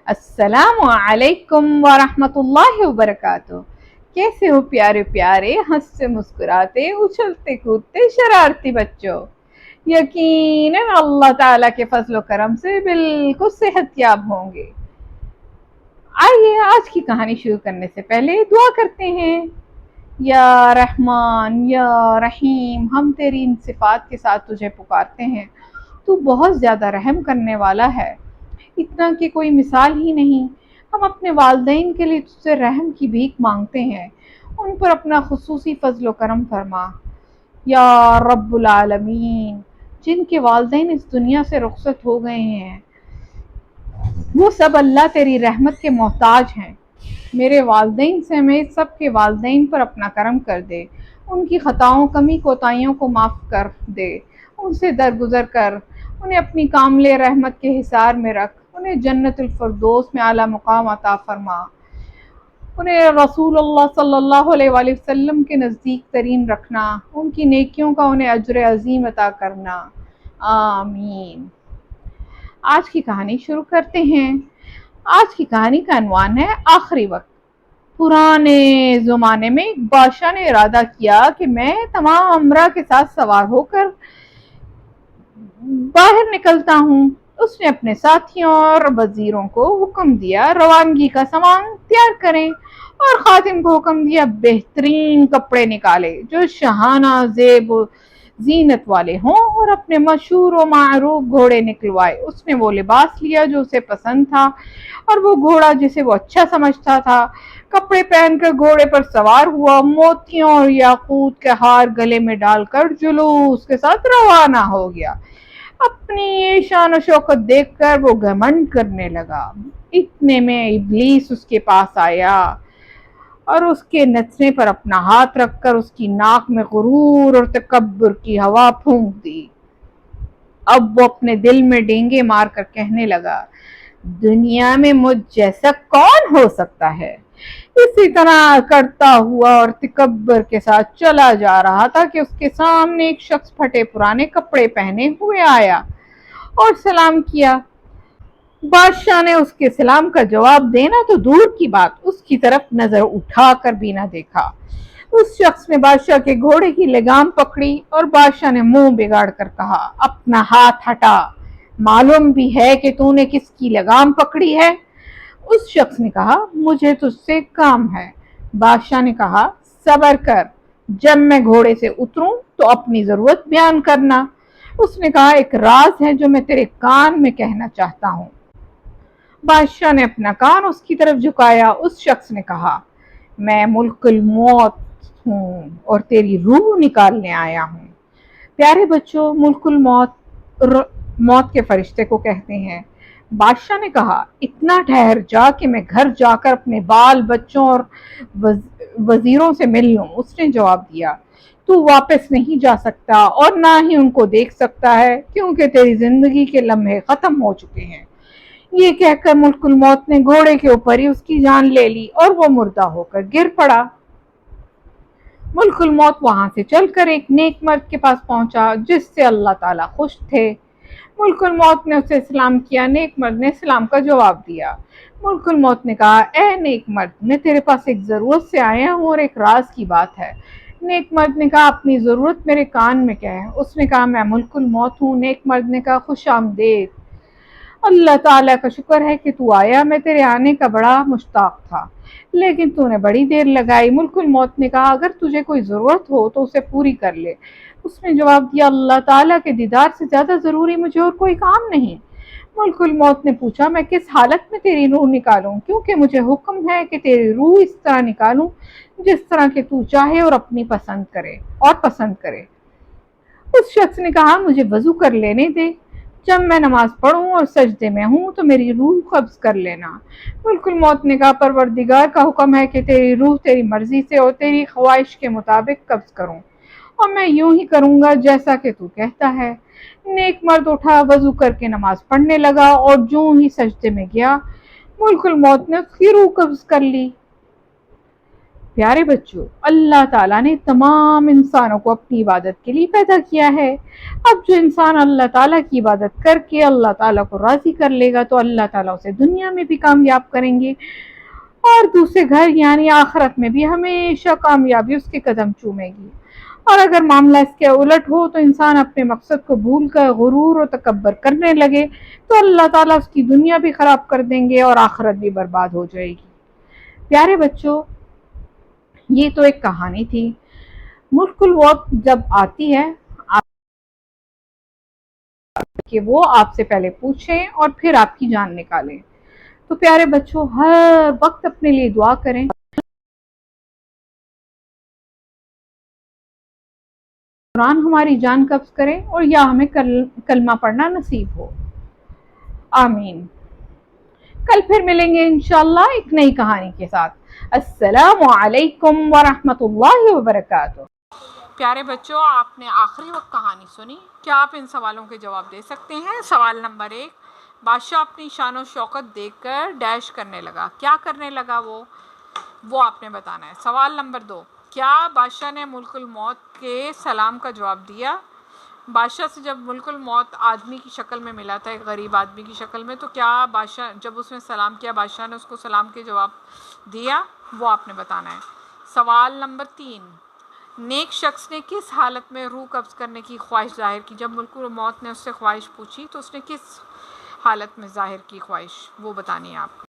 السلام علیکم ورحمۃ اللہ وبرکاتہ۔ کیسے ہو پیارے پیارے ہنستے مسکراتے اچھلتے کودتے شرارتی بچوں؟ یقیناً اللہ تعالیٰ کے فضل و کرم سے بالکل صحت یاب ہوں گے۔ آئیے آج کی کہانی شروع کرنے سے پہلے دعا کرتے ہیں۔ یا رحمان یا رحیم، ہم تیری ان صفات کے ساتھ تجھے پکارتے ہیں۔ تو بہت زیادہ رحم کرنے والا ہے، اتنا کہ کوئی مثال ہی نہیں۔ ہم اپنے والدین کے لیے تجھ سے رحم کی بھیک مانگتے ہیں، ان پر اپنا خصوصی فضل و کرم فرما۔ یا رب العالمین، جن کے والدین اس دنیا سے رخصت ہو گئے ہیں، وہ سب اللہ تیری رحمت کے محتاج ہیں۔ میرے والدین سمیت سب کے والدین پر اپنا کرم کر دے، ان کی خطاؤں کمی کوتاہیوں کو معاف کر دے، ان سے درگزر کر، انہیں اپنی کامل رحمت کے حصار میں رکھ، انہیں جنت الفردوس میں اعلیٰ مقام عطا فرما، انہیں رسول اللہ صلی اللہ علیہ وآلہ وسلم کے نزدیک ترین رکھنا، ان کی نیکیوں کا انہیں اجر عظیم عطا کرنا، آمین۔ آج کی کہانی شروع کرتے ہیں۔ آج کی کہانی کا عنوان ہے آخری وقت۔ پرانے زمانے میں ایک بادشاہ نے ارادہ کیا کہ میں تمام امراء کے ساتھ سوار ہو کر باہر نکلتا ہوں۔ اس نے اپنے ساتھیوں اور وزیروں کو حکم دیا روانگی کا سامان تیار کریں، اور خادم کو حکم دیا بہترین کپڑے نکالے جو شاہانہ زیب و زینت والے ہوں، اور اپنے مشہور و معروف گھوڑے نکلوائے۔ اس نے وہ لباس لیا جو اسے پسند تھا اور وہ گھوڑا جسے وہ اچھا سمجھتا تھا۔ کپڑے پہن کر گھوڑے پر سوار ہوا، موتیوں اور یاقوت کے ہار گلے میں ڈال کر جلوس کے ساتھ روانہ ہو گیا۔ اپنی شان و شوکت دیکھ کر وہ گھمنڈ کرنے لگا۔ اتنے میں ابلیس اس کے پاس آیا اور اس کے نتنے پر اپنا ہاتھ رکھ کر اس کی ناک میں غرور اور تکبر کی ہوا پھونک دی۔ اب وہ اپنے دل میں ڈینگے مار کر کہنے لگا، دنیا میں مجھ جیسا کون ہو سکتا ہے؟ اسی طرح کرتا ہوا اور تکبر کے ساتھ چلا جا رہا تھا کہ اس کے سامنے ایک شخص پھٹے پرانے کپڑے پہنے ہوئے آیا اور سلام کیا۔ بادشاہ نے اس کے سلام کا جواب دینا تو دور کی بات، اس کی طرف نظر اٹھا کر بھی نہ دیکھا۔ اس شخص نے بادشاہ کے گھوڑے کی لگام پکڑی اور بادشاہ نے منہ بگاڑ کر کہا، اپنا ہاتھ ہٹا، معلوم بھی ہے کہ تو نے کس کی لگام پکڑی ہے؟ اس شخص نے کہا، مجھے تجھ سے کام ہے۔ بادشاہ نے کہا، صبر کر، جب میں گھوڑے سے اتروں تو اپنی ضرورت بیان کرنا۔ اس نے کہا، ایک راز ہے جو میں تیرے کان میں کہنا چاہتا ہوں۔ بادشاہ نے اپنا کان اس کی طرف جھکایا۔ اس شخص نے کہا، میں ملک الموت ہوں اور تیری روح نکالنے آیا ہوں۔ پیارے بچوں، ملک الموت موت کے فرشتے کو کہتے ہیں۔ بادشاہ نے کہا، اتنا ٹھہر جا کہ میں گھر جا کر اپنے بال بچوں اور وزیروں سے مل لوں۔ اس نے جواب دیا، تو واپس نہیں جا سکتا اور نہ ہی ان کو دیکھ سکتا ہے، کیونکہ تیری زندگی کے لمحے ختم ہو چکے ہیں۔ یہ کہہ کر ملک الموت نے گھوڑے کے اوپر ہی اس کی جان لے لی اور وہ مردہ ہو کر گر پڑا۔ ملک الموت وہاں سے چل کر ایک نیک مرد کے پاس پہنچا جس سے اللہ تعالیٰ خوش تھے۔ ملک الموت نے اسے سلام کیا۔ نیک مرد نے سلام کا جواب دیا۔ ملک الموت نے کہا، اے نیک مرد، میں تیرے پاس ایک ضرورت سے آیا ہوں اور ایک راز کی بات ہے۔ نیک مرد نے کہا، اپنی ضرورت میرے کان میں کیا ہے؟ اس نے کہا، میں ملک الموت ہوں۔ نیک مرد نے کہا، خوش آمدید، اللہ تعالیٰ کا شکر ہے کہ تو آیا، میں تیرے آنے کا بڑا مشتاق تھا، لیکن تو نے بڑی دیر لگائی۔ ملک الموت نے کہا، اگر تجھے کوئی ضرورت ہو تو اسے پوری کر لے۔ اس نے جواب دیا، اللہ تعالیٰ کے دیدار سے زیادہ ضروری مجھے اور کوئی کام نہیں۔ ملک الموت نے پوچھا، میں کس حالت میں تیری روح نکالوں؟ کیونکہ مجھے حکم ہے کہ تیری روح اس طرح نکالوں جس طرح کہ تو چاہے اور اپنی پسند کرے۔ اس شخص نے کہا، مجھے وضو کر لینے دے، جب میں نماز پڑھوں اور سجدے میں ہوں تو میری روح قبض کر لینا۔ ملک الموت نے کہا، پروردگار کا حکم ہے کہ تیری روح تیری مرضی سے اور تیری خواہش کے مطابق قبض کروں، اور میں یوں ہی کروں گا جیسا کہ تو کہتا ہے۔ نیک مرد اٹھا، وضو کر کے نماز پڑھنے لگا اور جو ہی سجدے میں گیا، ملک الموت نے اس کی روح قبض کر لی۔ پیارے بچوں، اللہ تعالیٰ نے تمام انسانوں کو اپنی عبادت کے لیے پیدا کیا ہے۔ اب جو انسان اللہ تعالیٰ کی عبادت کر کے اللہ تعالیٰ کو راضی کر لے گا تو اللہ تعالیٰ اسے دنیا میں بھی کامیاب کریں گے، اور دوسرے گھر یعنی آخرت میں بھی ہمیشہ کامیابی اس کے قدم چومے گی۔ اور اگر معاملہ اس کے الٹ ہو تو انسان اپنے مقصد کو بھول کر غرور و تکبر کرنے لگے تو اللہ تعالیٰ اس کی دنیا بھی خراب کر دیں گے اور آخرت بھی برباد ہو جائے گی۔ پیارے بچوں، یہ تو ایک کہانی تھی۔ ملک الموت جب آتی ہے کہ وہ آپ سے پہلے پوچھیں اور پھر آپ کی جان نکالیں، تو پیارے بچوں ہر وقت اپنے لیے دعا کریں، قرآن ہماری جان قبض کریں اور یا ہمیں کلمہ پڑھنا نصیب ہو، آمین۔ کل پھر ملیں گے انشاءاللہ ایک نئی کہانی کے ساتھ۔ السلام علیکم ورحمۃ اللہ وبرکاتہ۔ پیارے بچوں، آپ نے آخری وقت کہانی سنی، کیا آپ ان سوالوں کے جواب دے سکتے ہیں؟ سوال نمبر 1، بادشاہ اپنی شان و شوکت دیکھ کر ڈیش کرنے لگا، کیا کرنے لگا وہ آپ نے بتانا ہے۔ سوال نمبر 2، کیا بادشاہ نے ملک الموت کے سلام کا جواب دیا؟ بادشاہ سے جب ملک الموت آدمی کی شکل میں ملا تھا، ایک غریب آدمی کی شکل میں، تو کیا بادشاہ جب اس نے سلام کیا بادشاہ نے اس کو سلام کے جواب دیا؟ وہ آپ نے بتانا ہے۔ سوال نمبر 3، نیک شخص نے کس حالت میں روح قبض کرنے کی خواہش ظاہر کی؟ جب ملک الموت نے اس سے خواہش پوچھی تو اس نے کس حالت میں ظاہر کی خواہش، وہ بتانی ہے آپ کو۔